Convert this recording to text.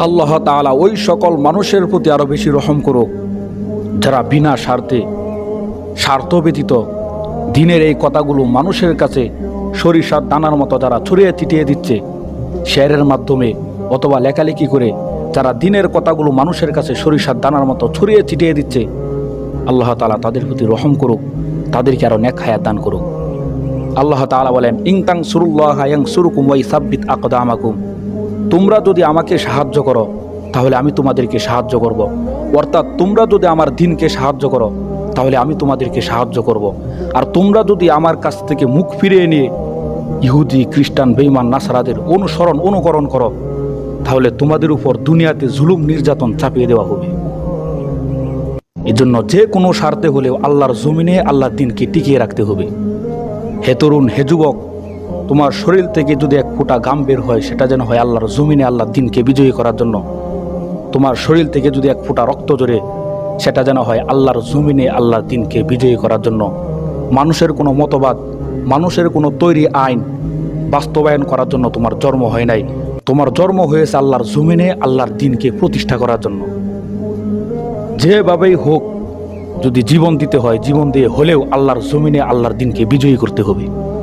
আল্লাহ তাআলা ওই সকল মানুষের প্রতি আরো বেশি রহম করুক যারা বিনা স্বার্থ ব্যতীত দিনের এই কথাগুলো মানুষের কাছে সরিষার দানার মতো যারা ছড়িয়ে ছিটিয়ে দিচ্ছে, শেয়ারের মাধ্যমে অথবা লেখালেখি করে যারা দিনের কথাগুলো মানুষের কাছে সরিষার দানার মতো ছড়িয়ে ছিটিয়ে দিচ্ছে, আল্লাহ তাআলা তাদের প্রতি রহম করুক, তাদেরকে আরো নেক হায়াত দান করুক। আল্লাহ তাআলা বলেন, ইন তানসুরুল্লাহা ইয়ানসুরকুম ওয়া ইসাব্বিত আকদামাকুম, তোমরা যদি আমাকে সাহায্য করো তাহলে আমি তোমাদেরকে সাহায্য করব। অর্থাৎ তোমরা যদি আমার দ্বীনকে সাহায্য করো তাহলে আমি তোমাদেরকে সাহায্য করব। আর তোমরা যদি আমার কাছ থেকে মুখ ফিরিয়ে নিয়ে ইহুদি, খ্রিস্টান, বেঈমান, নাসারাদের অনুকরণ করো তাহলে তোমাদের উপর দুনিয়াতে জুলুম নির্যাতন চাপিয়ে দেওয়া হবে। এজন্য যে কোনো স্বার্থে হলেও আল্লাহর জমিনে আল্লাহর দ্বীনকে টিকিয়ে রাখতে হবে। হে তরুণ, হে যুবক, তোমার শরীর থেকে যদি এক ফোঁটা ঘাম বের হয় সেটা যেন হয় আল্লাহর জমিনে আল্লাহর দ্বীনকে বিজয়ী করার জন্য। তোমার শরীর থেকে যদি এক ফোঁটা রক্ত ঝরে সেটা যেন হয় আল্লাহর জমিনে আল্লাহর দ্বীনকে বিজয়ী করার জন্য। মানুষের কোনো মতবাদ, মানুষের কোনো তৈরি আইন বাস্তবায়ন করার জন্য তোমার জন্ম হয় নাই। তোমার জন্ম হয়েছে আল্লাহর জমিনে আল্লাহর দ্বীনকে প্রতিষ্ঠা করার জন্য। যেভাবেই হোক, যদি জীবন দিতে হয় জীবন দিয়ে হলেও আল্লাহর জমিনে আল্লাহর দ্বীনকে বিজয়ী করতে হবে।